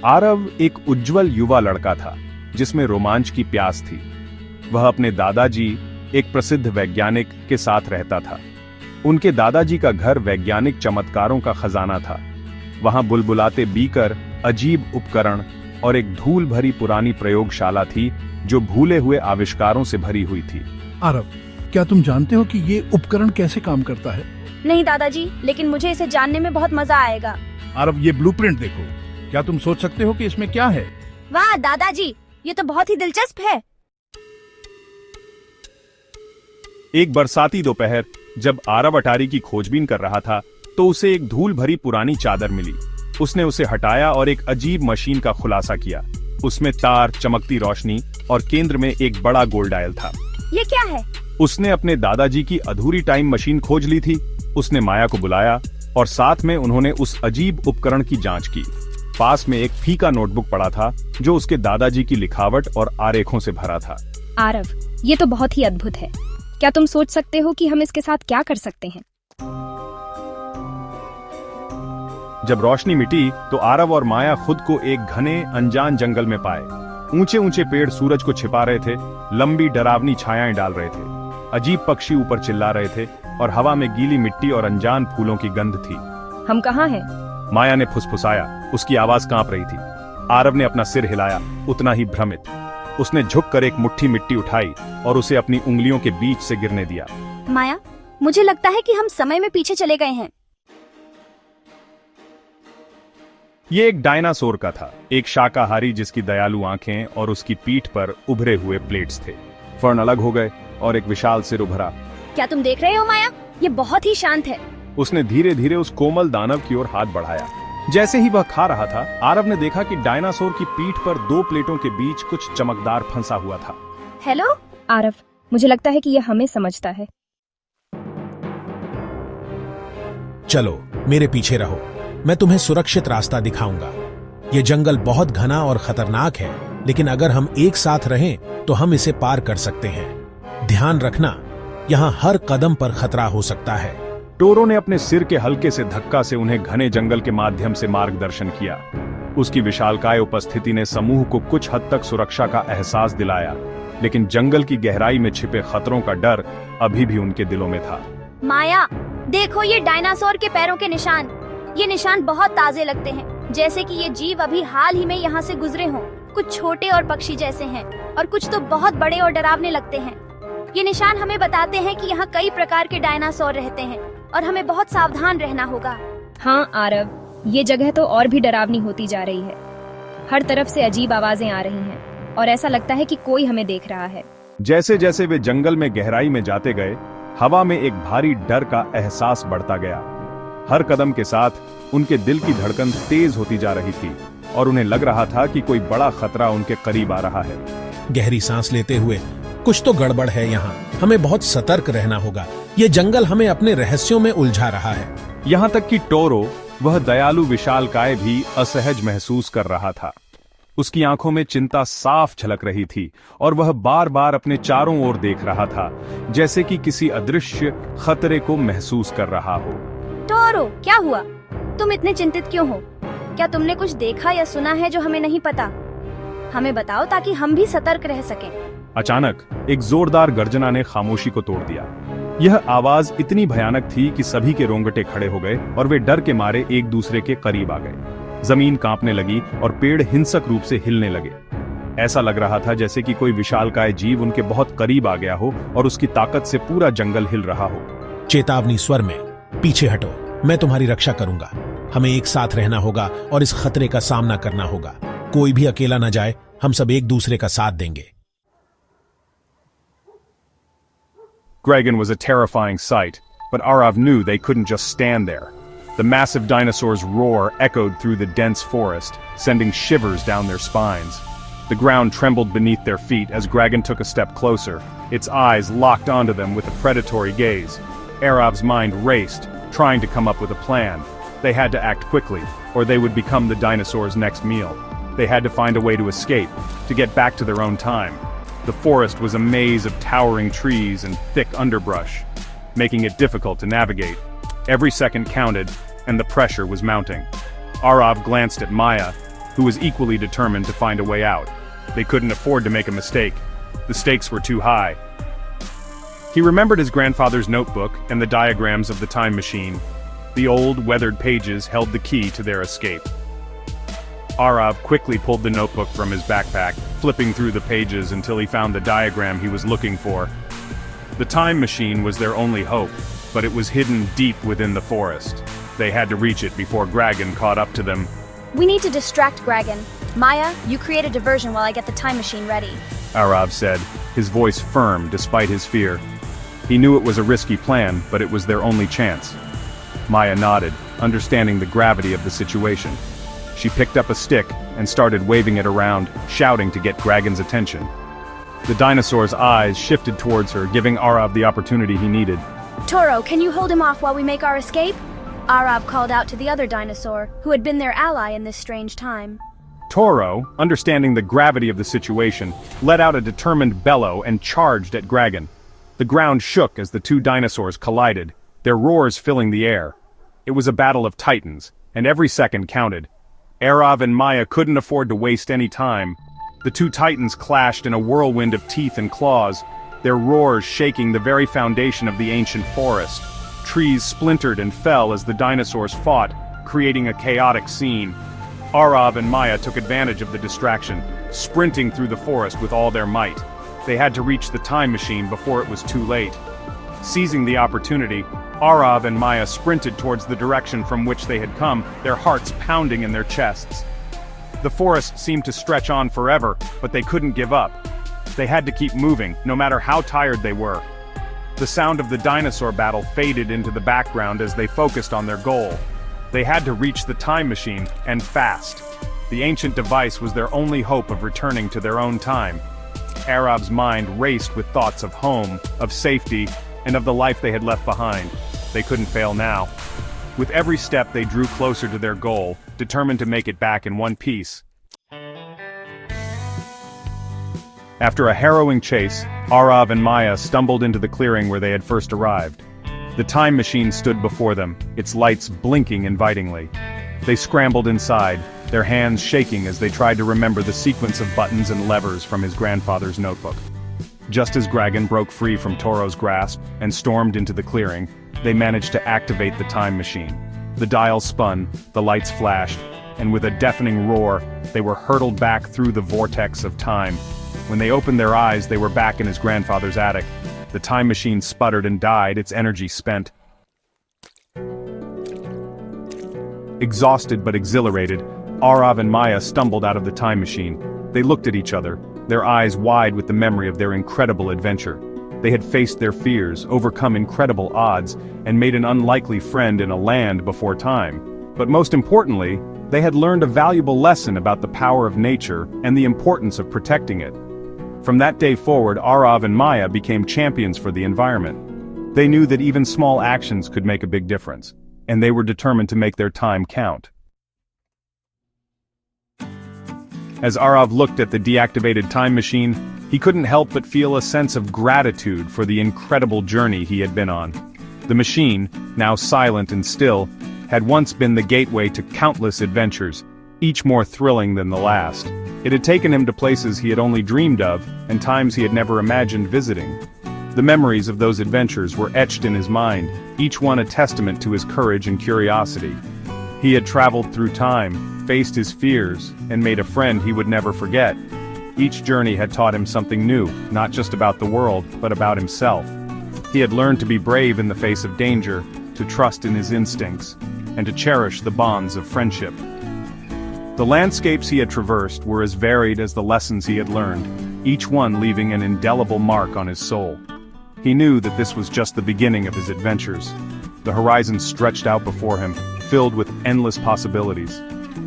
आरव एक उज्जवल युवा लड़का था जिसमें रोमांच की प्यास थी। वह अपने दादाजी, एक प्रसिद्ध वैज्ञानिक, के साथ रहता था। उनके दादाजी का घर वैज्ञानिक चमत्कारों का खजाना था। वहां बुलबुलाते बीकर, अजीब उपकरण और एक धूल भरी पुरानी प्रयोगशाला थी जो भूले हुए आविष्कारों से भरी हुई थी। आरव, क्या तुम जानते हो कि ये उपकरण कैसे काम करता है? नहीं दादाजी, लेकिन मुझे इसे जानने में बहुत मजा आएगा। आरव, ये ब्लूप्रिंट देखो। क्या तुम सोच सकते हो कि इसमें क्या है? वाह दादाजी, ये तो बहुत ही दिलचस्प है। एक बरसाती दोपहर जब आरव अटारी की खोजबीन कर रहा था तो उसे एक धूल भरी पुरानी चादर मिली। उसने उसे हटाया और एक अजीब मशीन का खुलासा किया। उसमें तार, चमकती रोशनी और केंद्र में एक बड़ा गोल डायल था। ये क्या है? उसने अपने दादाजी की अधूरी टाइम मशीन खोज ली थी। उसने माया को बुलाया और साथ में उन्होंने उस अजीब उपकरण की जांच की। पास में एक फीका नोटबुक पड़ा था जो उसके दादाजी की लिखावट और आरेखों से भरा था। आरव, ये तो बहुत ही अद्भुत है। क्या तुम सोच सकते हो कि हम इसके साथ क्या कर सकते हैं? जब रोशनी मिटी तो आरव और माया खुद को एक घने अनजान जंगल में पाए। ऊंचे ऊंचे पेड़ सूरज को छिपा रहे थे, लंबी डरावनी छायाएं डाल रहे थे। अजीब पक्षी ऊपर चिल्ला रहे थे और हवा में गीली मिट्टी और अनजान फूलों की गंध थी। हम कहाँ हैं? माया ने फुसफुसाया। उसकी आवाज कांप रही थी। आरव ने अपना सिर हिलाया, उतना ही भ्रमित। उसने झुककर एक मुट्ठी मिट्टी उठाई और उसे अपनी उंगलियों के बीच से गिरने दिया। माया, मुझे लगता है कि हम समय में पीछे चले गए हैं। ये एक डायनासोर का था, एक शाकाहारी जिसकी दयालु आंखें और उसकी पीठ पर उभरे हुए प्लेट्स थे। फर्न अलग हो गए और एक विशाल सिर उभरा। क्या तुम देख रहे हो माया? ये बहुत ही शांत है। उसने धीरे धीरे उस कोमल दानव की ओर हाथ बढ़ाया। जैसे ही वह खा रहा था, आरव ने देखा कि डायनासोर की पीठ पर दो प्लेटों के बीच कुछ चमकदार फंसा हुआ था। हेलो आरव, मुझे लगता है कि यह हमें समझता है। चलो मेरे पीछे रहो, मैं तुम्हें सुरक्षित रास्ता दिखाऊंगा। ये जंगल बहुत घना और खतरनाक है, लेकिन अगर हम एक साथ रहें तो हम इसे पार कर सकते हैं। ध्यान रखना, यहाँ हर कदम पर खतरा हो सकता है। टोरो ने अपने सिर के हल्के से धक्का से उन्हें घने जंगल के माध्यम से मार्गदर्शन किया। उसकी विशालकाय उपस्थिति ने समूह को कुछ हद तक सुरक्षा का एहसास दिलाया, लेकिन जंगल की गहराई में छिपे खतरों का डर अभी भी उनके दिलों में था। माया, देखो ये डायनासोर के पैरों के निशान। ये निशान बहुत ताजे लगते हैं, जैसे कि ये जीव अभी हाल ही में यहाँ से गुजरे हों। कुछ छोटे और पक्षी जैसे हैं और कुछ तो बहुत बड़े और डरावने लगते हैं। ये निशान हमें बताते हैं कि यहाँ कई प्रकार के डायनासोर रहते हैं और हमें बहुत सावधान रहना होगा। हाँ आरव, ये जगह तो और भी डरावनी होती जा रही है। हर तरफ से अजीब आवाजें आ रही हैं और ऐसा लगता है कि कोई हमें देख रहा है। जैसे जैसे वे जंगल में गहराई में जाते गए, हवा में एक भारी डर का एहसास बढ़ता गया। हर कदम के साथ उनके दिल की धड़कन तेज होती जा रही थी और उन्हें लग रहा था कि कोई बड़ा खतरा उनके करीब आ रहा है। गहरी सांस लेते हुए, कुछ तो गड़बड़ है यहाँ, हमें बहुत सतर्क रहना होगा। ये जंगल हमें अपने रहस्यों में उलझा रहा है। यहाँ तक कि टोरो, वह दयालु विशालकाय, भी असहज महसूस कर रहा था। उसकी आंखों में चिंता साफ झलक रही थी और वह बार बार अपने चारों ओर देख रहा था, जैसे कि किसी अदृश्य खतरे को महसूस कर रहा हो। टोरो, क्या हुआ? तुम इतने चिंतित क्यों हो? क्या तुमने कुछ देखा या सुना है जो हमें नहीं पता? हमें बताओ ताकि हम भी सतर्क रह सकें। अचानक एक जोरदार गर्जना ने खामोशी को तोड़ दिया। यह आवाज इतनी भयानक थी कि सभी के रोंगटे खड़े हो गए और वे डर के मारे एक दूसरे के करीब आ गए। जमीन कांपने लगी और पेड़ हिंसक रूप से हिलने लगे। ऐसा लग रहा था जैसे कि कोई विशालकाय जीव उनके बहुत करीब आ गया हो और उसकी ताकत से पूरा जंगल हिल रहा हो। चेतावनी स्वर में, पीछे हटो, मैं तुम्हारी रक्षा करूंगा। हमें एक साथ रहना होगा और इस खतरे का सामना करना होगा। कोई भी अकेला न जाए, हम सब एक दूसरे का साथ देंगे। Gregan was a terrifying sight, but Arav knew they couldn't just stand there. The massive dinosaur's roar echoed through the dense forest, sending shivers down their spines. The ground trembled beneath their feet as Gregan took a step closer, its eyes locked onto them with a predatory gaze. Arav's mind raced, trying to come up with a plan. They had to act quickly, or they would become the dinosaur's next meal. They had to find a way to escape, to get back to their own time. The forest was a maze of towering trees and thick underbrush, making it difficult to navigate. Every second counted, and the pressure was mounting. Arav glanced at Maya, who was equally determined to find a way out. They couldn't afford to make a mistake. The stakes were too high. He remembered his grandfather's notebook and the diagrams of the time machine. The old, weathered pages held the key to their escape. Arav quickly pulled the notebook from his backpack, flipping through the pages until he found the diagram he was looking for. The time machine was their only hope, but it was hidden deep within the forest. They had to reach it before Gragan caught up to them. We need to distract Gragan. Maya, you create a diversion while I get the time machine ready. Arav said, his voice firm despite his fear. He knew it was a risky plan, but it was their only chance. Maya nodded, understanding the gravity of the situation. She picked up a stick and started waving it around, shouting to get Gragan's attention. The dinosaur's eyes shifted towards her, giving Arav the opportunity he needed. Toro, can you hold him off while we make our escape? Arav called out to the other dinosaur, who had been their ally in this strange time. Toro, understanding the gravity of the situation, let out a determined bellow and charged at Gragan. The ground shook as the two dinosaurs collided, their roars filling the air. It was a battle of titans, and every second counted. Arav and Maya couldn't afford to waste any time. The two titans clashed in a whirlwind of teeth and claws, their roars shaking the very foundation of the ancient forest. Trees splintered and fell as the dinosaurs fought, creating a chaotic scene. Arav and Maya took advantage of the distraction, sprinting through the forest with all their might. They had to reach the time machine before it was too late. Seizing the opportunity, Arav and Maya sprinted towards the direction from which they had come, their hearts pounding in their chests. The forest seemed to stretch on forever, but they couldn't give up. They had to keep moving, no matter how tired they were. The sound of the dinosaur battle faded into the background as they focused on their goal. They had to reach the time machine, and fast. The ancient device was their only hope of returning to their own time. Arav's mind raced with thoughts of home, of safety, and of the life they had left behind. They couldn't fail now. With every step they drew closer to their goal, determined to make it back in one piece. After a harrowing chase, Arav and Maya stumbled into the clearing where they had first arrived. The time machine stood before them, its lights blinking invitingly. They scrambled inside, their hands shaking as they tried to remember the sequence of buttons and levers from his grandfather's notebook. Just as Gragan broke free from Toro's grasp and stormed into the clearing, they managed to activate the time machine. The dial spun, the lights flashed, and with a deafening roar, they were hurtled back through the vortex of time. When they opened their eyes, they were back in his grandfather's attic. The time machine sputtered and died, its energy spent. Exhausted but exhilarated, Arav and Maya stumbled out of the time machine. They looked at each other, their eyes wide with the memory of their incredible adventure. They had faced their fears, overcome incredible odds, and made an unlikely friend in a land before time. But most importantly, they had learned a valuable lesson about the power of nature and the importance of protecting it. From that day forward, Arav and Maya became champions for the environment. They knew that even small actions could make a big difference, and they were determined to make their time count. As Arav looked at the deactivated time machine, he couldn't help but feel a sense of gratitude for the incredible journey he had been on. The machine, now silent and still, had once been the gateway to countless adventures, each more thrilling than the last. It had taken him to places he had only dreamed of, and times he had never imagined visiting. The memories of those adventures were etched in his mind, each one a testament to his courage and curiosity. He had traveled through time, faced his fears, and made a friend he would never forget. Each journey had taught him something new, not just about the world, but about himself. He had learned to be brave in the face of danger, to trust in his instincts, and to cherish the bonds of friendship. The landscapes he had traversed were as varied as the lessons he had learned, each one leaving an indelible mark on his soul. He knew that this was just the beginning of his adventures. The horizon stretched out before him, filled with endless possibilities.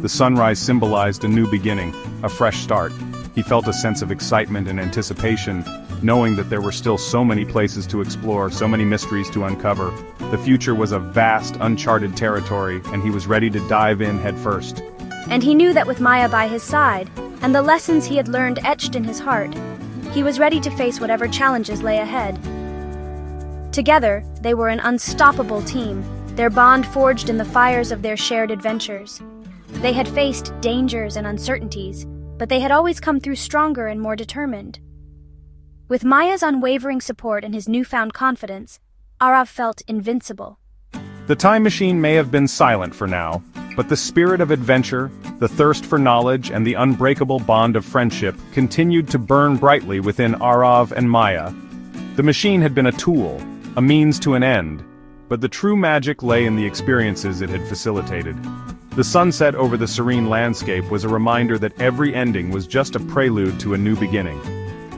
The sunrise symbolized a new beginning, a fresh start. He felt a sense of excitement and anticipation, knowing that there were still so many places to explore, so many mysteries to uncover. The future was a vast, uncharted territory, and he was ready to dive in headfirst. And he knew that with Maya by his side, and the lessons he had learned etched in his heart, he was ready to face whatever challenges lay ahead. Together, they were an unstoppable team, their bond forged in the fires of their shared adventures. They had faced dangers and uncertainties, but they had always come through stronger and more determined. With Maya's unwavering support and his newfound confidence, Arav felt invincible. The time machine may have been silent for now, but the spirit of adventure, the thirst for knowledge, and the unbreakable bond of friendship continued to burn brightly within Arav and Maya. The machine had been a tool, a means to an end, but the true magic lay in the experiences it had facilitated. The sunset over the serene landscape was a reminder that every ending was just a prelude to a new beginning.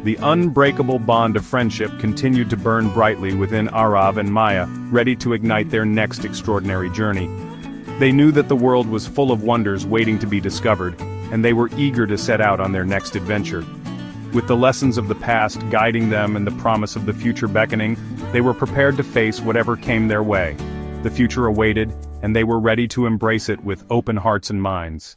The unbreakable bond of friendship continued to burn brightly within Arav and Maya, ready to ignite their next extraordinary journey. They knew that the world was full of wonders waiting to be discovered, and they were eager to set out on their next adventure. With the lessons of the past guiding them and the promise of the future beckoning, they were prepared to face whatever came their way. The future awaited, and they were ready to embrace it with open hearts and minds.